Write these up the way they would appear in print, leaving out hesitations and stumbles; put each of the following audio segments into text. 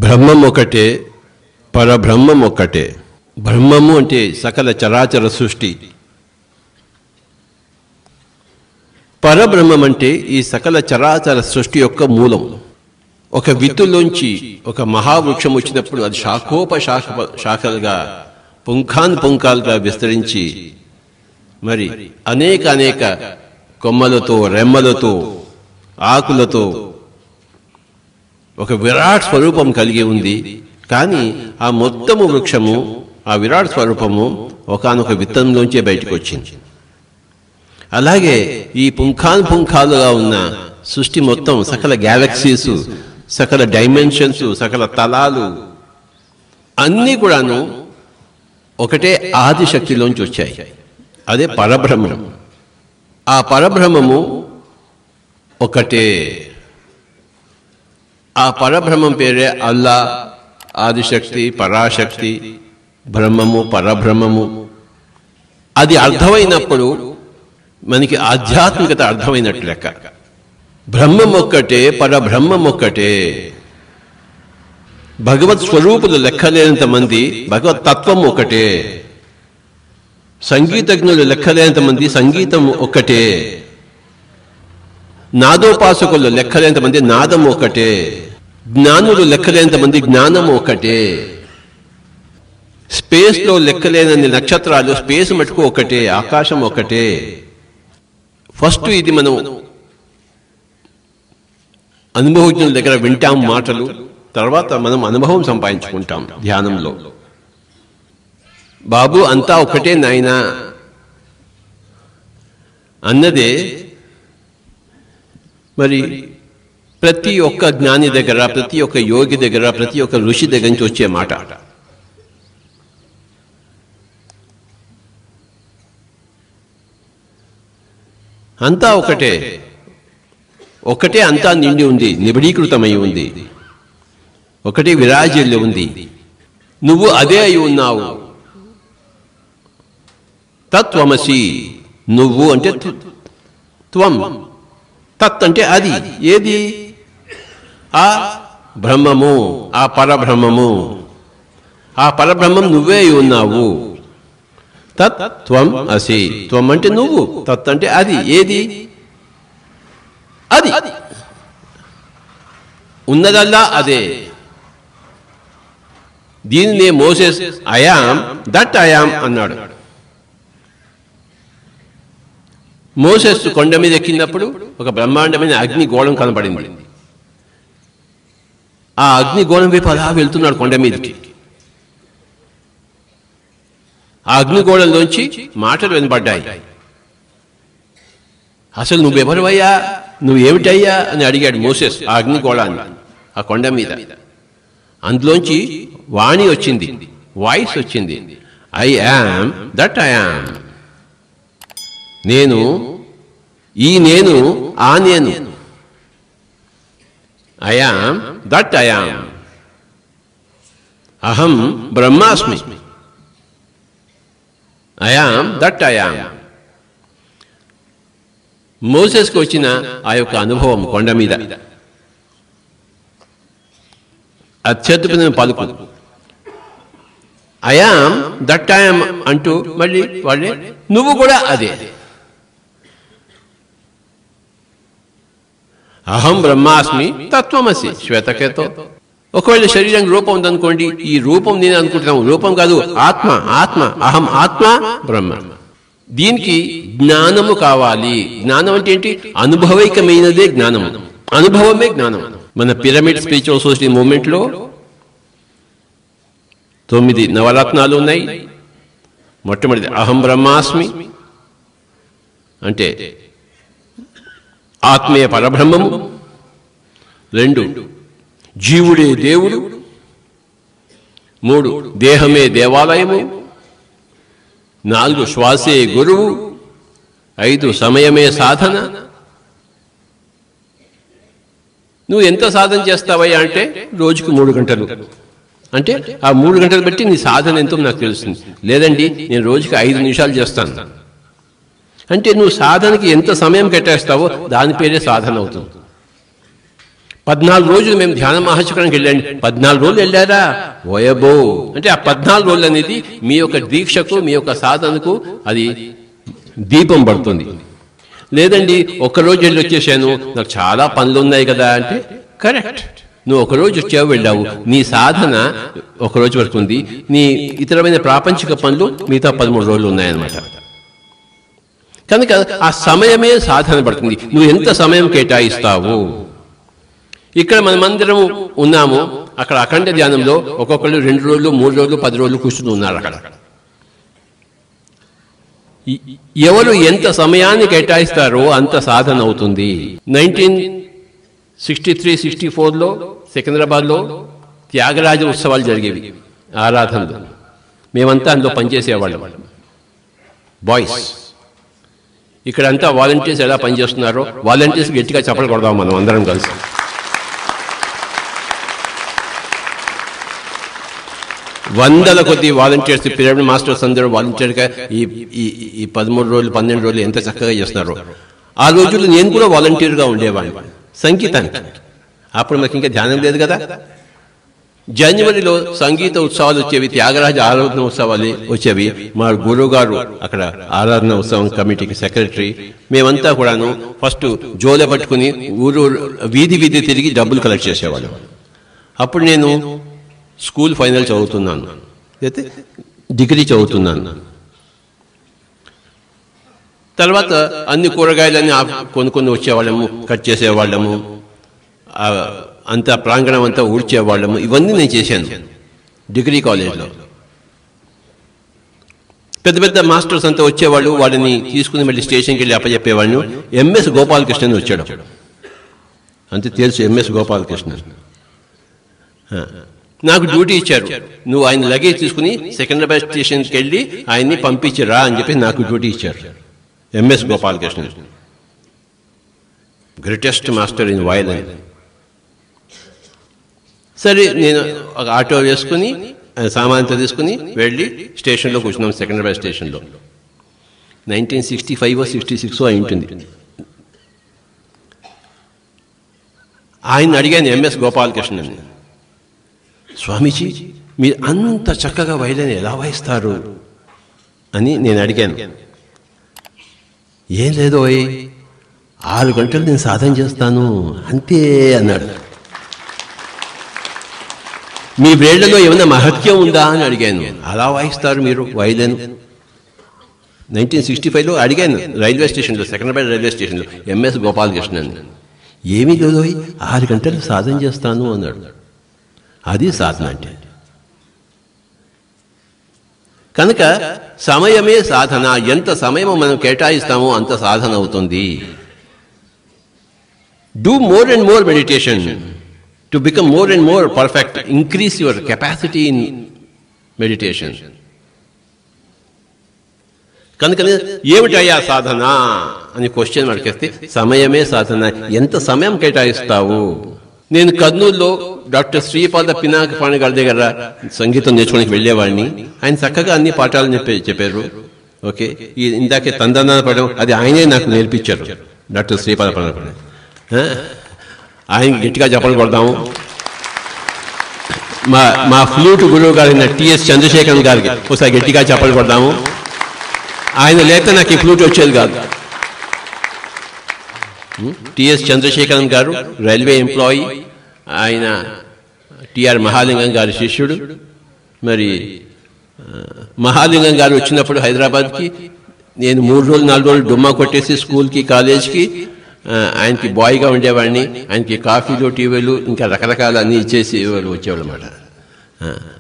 బ్రహ్మం ఒకటే, పరబ్రహ్మం ఒక్కటే. బ్రహ్మము అంటే సకల చరాచర సృష్టి, పరబ్రహ్మం అంటే ఈ సకల చరాచర సృష్టి యొక్క మూలం. ఒక విత్తులోంచి ఒక మహావృక్షం వచ్చినప్పుడు అది శాఖలుగా పుంఖాలుగా విస్తరించి మరి అనేక కొమ్మలతో, రెమ్మలతో, ఆకులతో ఒక విరాట్ స్వరూపం కలిగి ఉంది. కానీ ఆ మొత్తము వృక్షము, ఆ విరాట్ స్వరూపము ఒకానొక విత్తనంలోంచే బయటకు వచ్చింది. అలాగే ఈ పుంఖాలుగా ఉన్న సృష్టి మొత్తం, సకల గ్యాలక్సీస్, సకల డైమెన్షన్స్, సకల తలాలు అన్నీ కూడాను ఒకటే ఆదిశక్తిలోంచి వచ్చాయి. అదే పరబ్రహ్మం. ఆ పరబ్రహ్మము ఒకటే. ఆ పరబ్రహ్మం పేరే అల్లా, ఆదిశక్తి, పరాశక్తి, బ్రహ్మము, పరబ్రహ్మము. అది అర్థమైనప్పుడు మనకి ఆధ్యాత్మికత అర్థమైనట్లు లెక్క. బ్రహ్మం ఒక్కటే, పరబ్రహ్మం ఒక్కటే. భగవత్ స్వరూపులు లెక్కలేనంత మంది, భగవత్ తత్వం ఒకటే. సంగీతజ్ఞులు లెక్కలేనంత మంది, సంగీతం ఒక్కటే. నాదోపాసకులు లెక్కలేనంత మంది, నాదం ఒకటే. జ్ఞానులు లెక్కలేనంత మంది, జ్ఞానం ఒకటే. స్పేస్లో లెక్కలేనన్ని నక్షత్రాలు, స్పేస్ మటుకు ఒకటే, ఆకాశం ఒకటే. ఫస్ట్ ఇది మనం అనుభవజ్ఞుల దగ్గర వింటాం మాటలు, తర్వాత మనం అనుభవం సంపాదించుకుంటాం ధ్యానంలో. బాబు అంతా ఒకటే నాయనా అన్నదే మరి ప్రతి ఒక్క జ్ఞాని దగ్గర, ప్రతి ఒక్క యోగి దగ్గర, ప్రతి ఒక్క ఋషి దగ్గర నుంచి వచ్చే మాట. అంతా ఒకటే, ఒకటే అంతా నిండి ఉంది, నిబిడీకృతమై ఉంది, ఒకటే విరాజిల్లి ఉంది. నువ్వు అదే అయి ఉన్నావు. తత్వమసి. నువ్వు అంటే త్వం, తత్ అంటే అది. ఏది? ఆ బ్రహ్మము, ఆ పరబ్రహ్మము. ఆ పరబ్రహ్మం నువ్వే అయి ఉన్నావు. తత్ త్వం అసి. త్వం అంటే నువ్వు, తత్ అంటే అది. ఏది? అది ఉన్నదల్లా అదే. దీనినే మోసెస్ అయాం దట్ అయాం అన్నాడు. మోసెస్ కొండ మీద ఎక్కినప్పుడు ఒక బ్రహ్మాండమైన అగ్ని గోళం కనబడింది. ఆ అగ్ని గోళం వైపు అలా వెళ్తున్నాడు కొండ మీదకి. ఆ అగ్నిగోళంలోంచి మాటలు వినపడ్డాయి. అసలు నువ్వెవరివయ్యా, నువ్వేమిటయ్యా అని అడిగాడు మోసెస్ ఆ అగ్నిగోళాన్ని, ఆ కొండ మీద. అందులోంచి వాణి వచ్చింది, వాయిస్ వచ్చింది. I am that I am. నేను, ఈ నేను, ఆ నేను. I am that I am. అహం బ్రహ్మాస్మి. I am that I am. మోసెస్కి వచ్చిన ఆ యొక్క అనుభవం కొండ మీద అత్యద్భుతమైన పలుకు. I am that I am అంటూ మళ్ళీ వాళ్ళే నువ్వు కూడా అదే. అహం బ్రహ్మాస్మి తత్వమసి శ్వేతకేతో. ఒకవేళ శరీరానికి రూపం ఉందనుకోండి, ఈ రూపం నేను అనుకుంటున్నాము, రూపం కాదు, ఆత్మ. ఆత్మ, అహం ఆత్మ బ్రహ్మ. దీనికి జ్ఞానము కావాలి. జ్ఞానం అంటే ఏంటి? అనుభవైకమైనదే జ్ఞానము, అనుభవమే జ్ఞానం. మన పిరమిడ్ స్పిరిచువల్ సొసైటీ మూవ్మెంట్లో 9 నవరత్నాలు ఉన్నాయి. మొట్టమొదటి అహం బ్రహ్మాస్మి అంటే ఆత్మీయ పరబ్రహ్మము. 2 జీవుడే దేవుడు. 3 దేహమే దేవాలయము. 4 శ్వాసే గురువు. 5 సమయమే సాధన. నువ్వు ఎంత సాధన చేస్తావయ్యా అంటే రోజుకు 3 గంటలు. అంటే ఆ 3 గంటలు బట్టి నీ సాధన ఎంతో నాకు తెలుస్తుంది. లేదండి నేను రోజుకి 5 నిమిషాలు చేస్తాను అంటే నువ్వు సాధనకి ఎంత సమయం కేటాయిస్తావో దాని పేరే సాధన అవుతుంది. 14 రోజులు మేము ధ్యాన మహాచక్రానికి వెళ్ళండి. 14 రోజులు వెళ్ళారా? ఓయబో. అంటే ఆ 14 రోజులు అనేది మీ యొక్క దీక్షకు, మీ యొక్క సాధనకు అది దీపం పడుతుంది. లేదండి ఒక్కరోజు వెళ్ళి వచ్చేసాను, నాకు చాలా పనులు ఉన్నాయి కదా అంటే కరెక్ట్. నువ్వు ఒకరోజు వచ్చావు, వెళ్ళావు, నీ సాధన ఒకరోజు వరకు ఉంది. నీ ఇతరమైన ప్రాపంచిక పనులు మిగతా 13 రోజులు ఉన్నాయన్నమాట. కనుక ఆ సమయమే సాధన పడుతుంది. నువ్వు ఎంత సమయం కేటాయిస్తావు. ఇక్కడ మనమందరం ఉన్నాము, అక్కడ అఖండ ధ్యానంలో ఒక్కొక్కళ్ళు 2 రోజులు 3 రోజులు 10 రోజులు కూర్చుని ఉన్నారు. అక్కడ ఎవరు ఎంత సమయాన్ని కేటాయిస్తారో అంత సాధన అవుతుంది. 1963-64లో సికింద్రాబాద్లో త్యాగరాజ ఉత్సవాలు జరిగేవి, ఆరాధనలు. మేమంతా అందులో పనిచేసేవాళ్ళం, బాయ్స్. ఇక్కడంతా వాలంటీర్స్ ఎలా పనిచేస్తున్నారో వాలంటీర్స్ గట్టిగా చప్పట్లు కొడదాం మనం అందరం కలిసి. వందల కొద్ది వాలంటీర్స్, పిరమిడ్ మాస్టర్స్ అందరూ వాలంటీర్గా ఈ 13 రోజులు 12 రోజులు ఎంత చక్కగా చేస్తున్నారో. ఆ రోజుల్లో నేను కూడా వాలంటీర్గా ఉండేవాడిని సంగీతానికి. అప్పుడు మాకు ఇంకా ధ్యానం లేదు కదా. జనవరిలో సంగీత ఉత్సవాలు వచ్చేవి, త్యాగరాజ ఆరాధన ఉత్సవాలు వచ్చేవి. మా గురువు గారు అక్కడ ఆరాధన ఉత్సవం కమిటీకి సెక్రటరీ. మేమంతా కూడాను ఫస్ట్ జోలె పట్టుకుని ఊరు వీధి వీధి తిరిగి డబ్బులు కలెక్ట్ చేసేవాళ్ళం. అప్పుడు నేను స్కూల్ ఫైనల్ చదువుతున్నాను, అయితే డిగ్రీ చదువుతున్నాను. తర్వాత అన్ని కూరగాయలన్నీ కొనుక్కొని వచ్చేవాళ్ళము, కట్ చేసేవాళ్ళము, అంతా ప్రాంగణం అంతా ఊడ్చేవాళ్ళము. ఇవన్నీ నేను చేశాను డిగ్రీ కాలేజ్లో. పెద్ద పెద్ద మాస్టర్స్ అంతా వచ్చేవాళ్ళు, వాళ్ళని తీసుకుని మళ్ళీ స్టేషన్కి వెళ్ళి అప్పచెప్పేవాళ్ళను. ఎంఎస్ గోపాలకృష్ణన్ వచ్చాడు, అంతే తెలుసు ఎంఎస్ గోపాలకృష్ణన్. నాకు డ్యూటీ ఇచ్చారు, నువ్వు ఆయన లగేజ్ తీసుకుని సికింద్రాబాద్ స్టేషన్కి వెళ్ళి ఆయన్ని పంపించిరా అని చెప్పి నాకు డ్యూటీ ఇచ్చారు. MS Gopalakrishnan greatest master in violin. సరే నేను ఒక ఆటో వేసుకుని సామాన్యంతో తీసుకుని వెళ్ళి స్టేషన్లో కూర్చున్నాం, సికింద్రాబాద్ స్టేషన్లో. 1965-66 అయి ఉంటుంది. ఆయన అడిగాను ఎంఎస్ గోపాలకృష్ణన్, స్వామీజీ మీరు అంత చక్కగా వైలిన్ ఎలా వాయిస్తారు అని నేను అడిగాను. ఏం లేదో 6 గంటలు నేను సాధన చేస్తాను అంతే అన్నాడు. మీ వేళ్లలో ఏమైనా మహత్యం ఉందా అని అడిగాను. అలా వాయిస్తారు మీరు వైలిన్? 1965లో అడిగాను రైల్వే స్టేషన్లో, సికింద్రాబాద్ రైల్వే స్టేషన్లో ఎంఎస్ గోపాలకృష్ణన్. ఏమీ లేదో 6 గంటలు సాధన చేస్తాను అన్నాడు. అది సాధన అంటే. కనుక సమయమే సాధన. ఎంత సమయం మనం కేటాయిస్తామో అంత సాధన అవుతుంది. Do more and more meditation to become more and more perfect. Increase your capacity in meditation. కనుక ఏమిటయ్యా సాధన అని క్వశ్చన్ అడిగేస్తే సమయమే సాధన. ఎంత సమయం కేటాయిస్తావు? నేను కర్నూలులో డాక్టర్ శ్రీపాద పినాకపాణి గారి దగ్గర సంగీతం నేర్చుకోవడానికి వెళ్ళేవాడిని. ఆయన చక్కగా అన్ని పాఠాలు చెప్పారు. ఓకే, ఇందాకే తందనాలు పడడం అది ఆయనే నాకు నేర్పించారు, డాక్టర్ శ్రీపాద పినాకపాణి. ఆయన గట్టిగా చెప్పలు కొడదాము. మా ఫ్లూట్ గురువు గారైన టిఎస్ చంద్రశేఖరన్ గారికి ఒకసారి గట్టిగా చెప్పలు కొడదాము. ఆయన లేకపోతే నాకు ఈ ఫ్లూట్ వచ్చేది కాదు. టిఎస్ చంద్రశేఖరన్ గారు రైల్వే ఎంప్లాయీ, ఆయన టిఆర్ మహాలింగం గారి శిష్యుడు. మరి మహాలింగం గారు వచ్చినప్పుడు హైదరాబాద్కి నేను 3 రోజులు 4 రోజులు డుమ్మా కొట్టేసి స్కూల్కి కాలేజ్కి ఆయనకి బాయ్గా ఉండేవాడిని. ఆయనకి కాఫీలు టీవీలు ఇంకా రకరకాల అన్నీ ఇచ్చేసి వాళ్ళు వచ్చేవాళ్ళు అన్నమాట.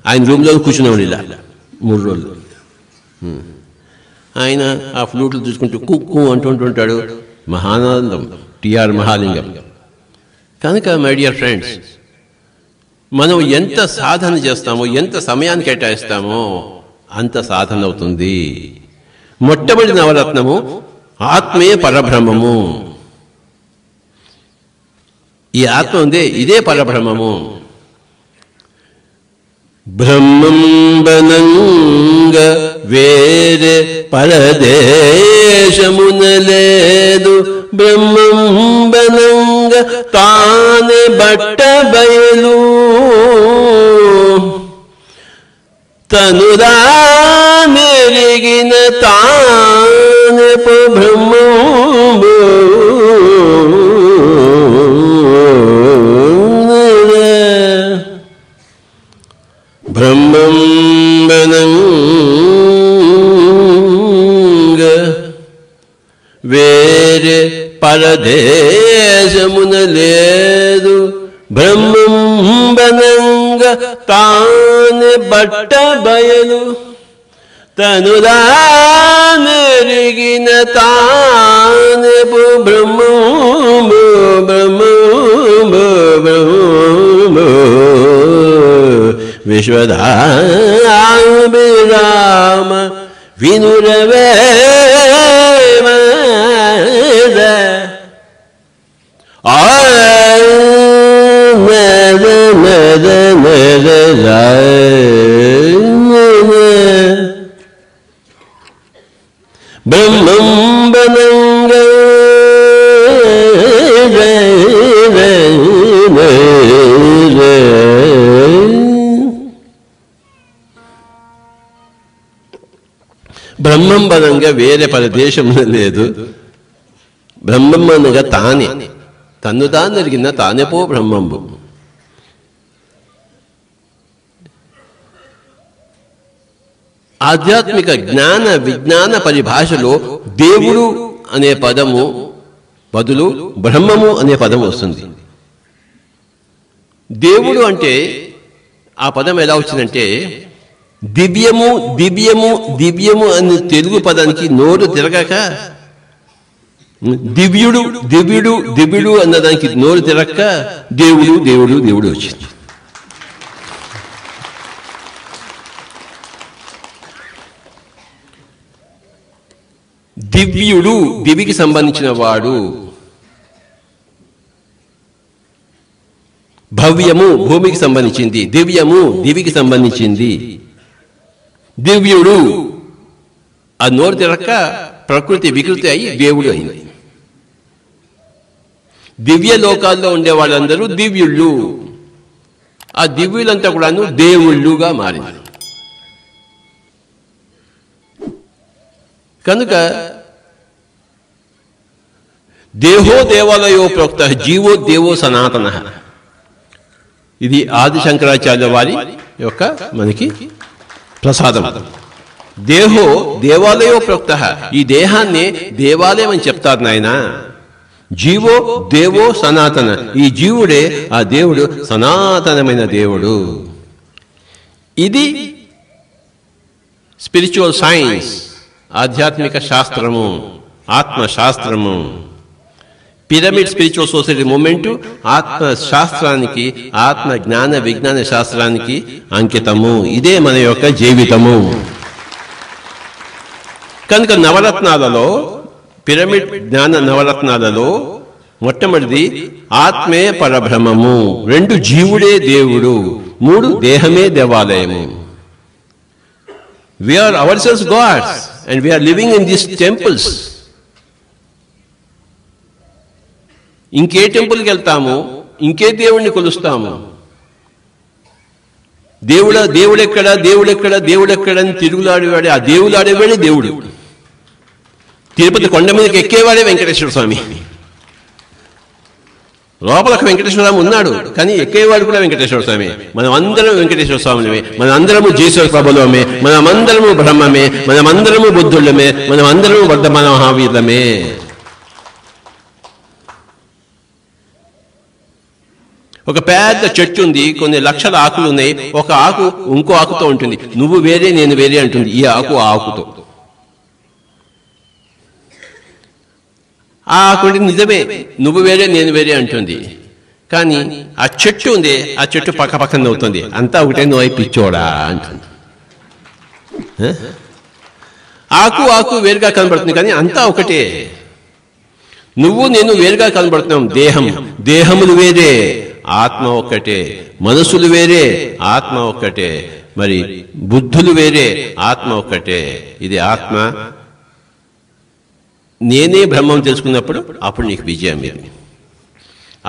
ఆయన రూమ్లో కూర్చునేవాడు ఇలా 3 రోజులు. ఆయన ఆ ఫ్లూట్లు చూసుకుంటూ కుక్కు అంటుంటాడు. మహానందం టిఆర్ మహాలింగం. కనుక మై డియర్ ఫ్రెండ్స్, మనం ఎంత సాధన చేస్తామో, ఎంత సమయాన్ని కేటాయిస్తామో అంత సాధన అవుతుంది. మొట్టమొదటి నవరత్నము ఆత్మే పరబ్రహ్మము. ఈ ఆత్మ ఉందే ఇదే పరబ్రహ్మము. బ్రహ్మంబనంగ వేరే పరదేశమున లేదు, బ్రహ్మంబనంగ తానే బట్ట బయలు తనుదా మెరిగిన తానే బ్రహ్మము బ్రహ్మం బనంగ వేరే పరదేశమున లేదు బ్రహ్మం బనంగ తానే బట్ట బయలు తనుదా మెరిగిన తానే బ్రహ్మము బ్రహ్మము బ్రహ్మము విశ్వధాభిరామ వినురవే బ్రహ్మం బనంగ బ్రహ్మం బనంగా వేరే పరదేశం లేదు. బ్రహ్మం అనగా తానే, తన్ను తాను ఎరిగిన తానేపో బ్రహ్మంబు. ఆధ్యాత్మిక జ్ఞాన విజ్ఞాన పరిభాషలో దేవుడు అనే పదము బదులు బ్రహ్మము అనే పదం వస్తుంది. దేవుడు అంటే ఆ పదం ఎలా వచ్చిందంటే దివ్యము దివ్యము దివ్యము అనే తెలుగు పదానికి నోరు తిరగక దివ్యుడు దివ్యుడు దివ్యుడు అన్నదానికి నోరు తిరగక దేవుడు దేవుడు దేవుడు వచ్చింది. దివ్యుడు దివికి సంబంధించిన వాడు, భవ్యము భూమికి సంబంధించింది, దివ్యము దివికి సంబంధించింది. దివ్యుడు ఆ నోరు తిరక్క ప్రకృతి వికృతి అయి దేవుడు అయింది. దివ్య లోకాల్లో ఉండే వాళ్ళందరూ దివ్యుళ్ళు, ఆ దివ్యులంతా కూడాను దేవుళ్ళుగా మారింది. కనుక దేహో దేవాలయో ప్రోక్త జీవో దేవో సనాతన, ఇది ఆది శంకరాచార్య వారి యొక్క మనకి ప్రసాదం. దేహో దేవాలయో ప్రోక్త, ఈ దేహాన్ని దేవాలయం అని చెప్తారు నాయన. జీవో దేవో సనాతన, ఈ జీవుడే ఆ దేవుడు సనాతనమైన దేవుడు. ఇది స్పిరిచువల్ సైన్స్, ఆధ్యాత్మిక శాస్త్రము, ఆత్మశాస్త్రము. పిరమిడ్ స్పిరిచువల్ సొసైటీ మూమెంట్ ఆత్మ శాస్త్రానికి, ఆత్మ జ్ఞాన విజ్ఞాన శాస్త్రానికి అంకితము. ఇదే మన యొక్క జీవితము. కనుక నవరత్నాలలో, పిరమిడ్ జ్ఞాన నవరత్నాలలో మొట్టమొదటిది ఆత్మే పరబ్రహ్మము, 2 జీవుడే దేవుడు, 3 దేహమే దేవాలయము. We are ourselves gods and we are living in these temples. ఇంకే టెంపుల్కి వెళ్తాము, ఇంకే దేవుణ్ణి కొలుస్తాము. దేవుడెక్కడ దేవుడెక్కడ దేవుడెక్కడ అని తిరుగులాడేవాడే, ఆ దేవులాడేవాడే దేవుడు. తిరుపతి కొండ మీదకి ఎక్కేవాడే వెంకటేశ్వర స్వామి. లోపలకు వెంకటేశ్వర స్వామి ఉన్నాడు, కానీ ఎక్కేవాడు కూడా వెంకటేశ్వర స్వామి. మనం అందరం వెంకటేశ్వర స్వామిలమే, మన అందరము జీశ్వర ప్రభులమే, మనమందరము బ్రహ్మమే, మనమందరము బుద్ధుళ్ళమే, మనమందరము వర్ధమాన మహావీరులమే. ఒక పెద్ద చెట్టు ఉంది, కొన్ని లక్షల ఆకులు ఉన్నాయి. ఒక ఆకు ఇంకో ఆకుతో ఉంటుంది. నువ్వు వేరే నేను వేరే అంటుంది ఈ ఆకు ఆ ఆకుతో. ఆ ఆకు నిజమే, నువ్వు వేరే నేను వేరే అంటుంది. కానీ ఆ చెట్టు ఉంది, ఆ చెట్టు పక్క పక్కన అవుతుంది. అంతా ఒకటే, నువ్వు అయి పిచ్చోడా అంటుంది. ఆకు ఆకు వేరుగా కనబడుతుంది, కానీ అంతా ఒకటే. నువ్వు నేను వేరుగా కనబడుతున్నాం. దేహములు వేరే, ఆత్మ ఒక్కటే. మనసులు వేరే, ఆత్మ ఒక్కటే. మరి బుద్ధులు వేరే, ఆత్మ ఒక్కటే. ఇది ఆత్మ. నేనే బ్రహ్మం తెలుసుకున్నప్పుడు అప్పుడు నీకు విజయం. ఇది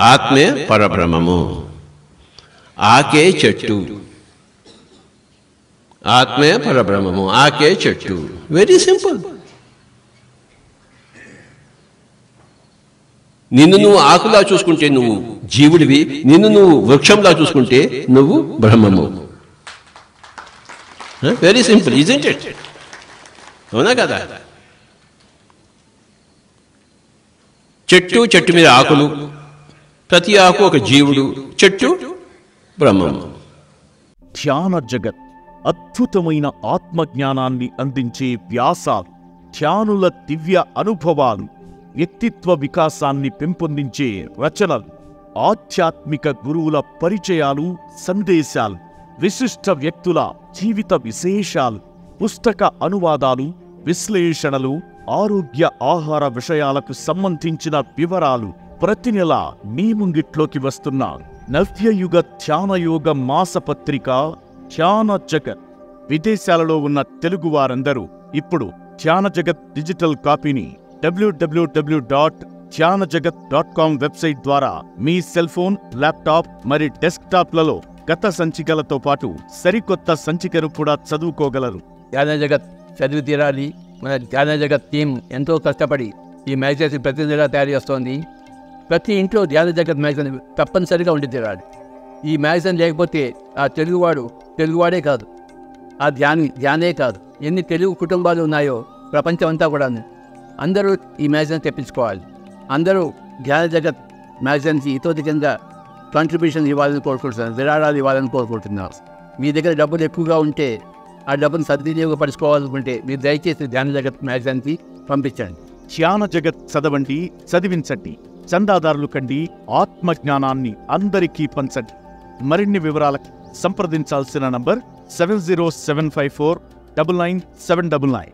ఆత్మే పరబ్రహ్మము. ఆకే చెట్టు. ఆత్మే పరబ్రహ్మము, ఆకే చెట్టు. Very simple. నిన్ను నువ్వు ఆకులా చూసుకుంటే నువ్వు జీవుడివి, నిన్ను నువ్వు వృక్షంలా చూసుకుంటే నువ్వు బ్రహ్మము. Very simple, isn't it? అవునా కదా? చెట్టు, చెట్టు మీద ఆకులు, ప్రతి ఆకు ఒక జీవుడు, చెట్టు బ్రహ్మము. ధ్యాన జగత్ అద్భుతమైన ఆత్మజ్ఞానాన్ని అందించే వ్యాసాలు, ధ్యానుల దివ్య అనుభవాలు, వ్యక్తిత్వ వికాసాన్ని పెంపొందించే రచనలు, ఆధ్యాత్మిక గురువుల పరిచయాలు, సందేశాలు, విశిష్ట వ్యక్తుల జీవిత విశేషాలు, పుస్తక అనువాదాలు, విశ్లేషణలు, ఆరోగ్య ఆహార విషయాలకు సంబంధించిన వివరాలు ప్రతి నెల మీ ముంగిట్లోకి వస్తున్న నవ్యయుగ ధ్యానయోగ మాసపత్రిక ధ్యాన జగత్. విదేశాలలో ఉన్న తెలుగు వారందరూ ఇప్పుడు ధ్యాన జగత్ డిజిటల్ కాపీని www.dhyanajagath.com వెబ్సైట్ ద్వారా మీ సెల్ ఫోన్, ల్యాప్టాప్ మరియు డెస్క్టాప్లలో గత సంచికలతో పాటు సరికొత్త సంచికను కూడా చదువుకోగలరు. ధ్యాన జగత్ చదివి తీరాలి. మన ధ్యాన జగత్ టీం ఎంతో కష్టపడి ఈ మ్యాగజైన్ ప్రతి నెల తయారు చేస్తోంది. ప్రతి ఇంట్లో ధ్యాన జగత్ మ్యాగజైన్ తప్పనిసరిగా ఉండి తీరాలి. ఈ మ్యాగజైన్ లేకపోతే ఆ తెలుగువాడే కాదు, ఆ ధ్యానే కాదు, ఎన్ని తెలుగు కుటుంబాలు ఉన్నాయో ప్రపంచం అంతా కూడా అందరూ ఈ మ్యాగజైన్ తెప్పించుకోవాలి. అందరూ ధ్యాన జగత్ మ్యాగజైన్కి ఇతోధికంగా కాంట్రిబ్యూషన్ ఇవ్వాలని కోరుకుంటున్నారు, విరాళాలు ఇవ్వాలని కోరుకుంటున్నారు. మీ దగ్గర డబ్బులు ఎక్కువగా ఉంటే ఆ డబ్బును సద్వినియోగపరుచుకోవాలనుకుంటే మీరు దయచేసి ధ్యాన జగత్ మ్యాగజైన్కి పంపించండి. ధ్యాన జగత్ చదవండి, చదివించండి, చందాదారులు కండి, ఆత్మజ్ఞానాన్ని అందరికీ పంచండి. మరిన్ని వివరాలకు సంప్రదించాల్సిన నంబర్ 70754999799.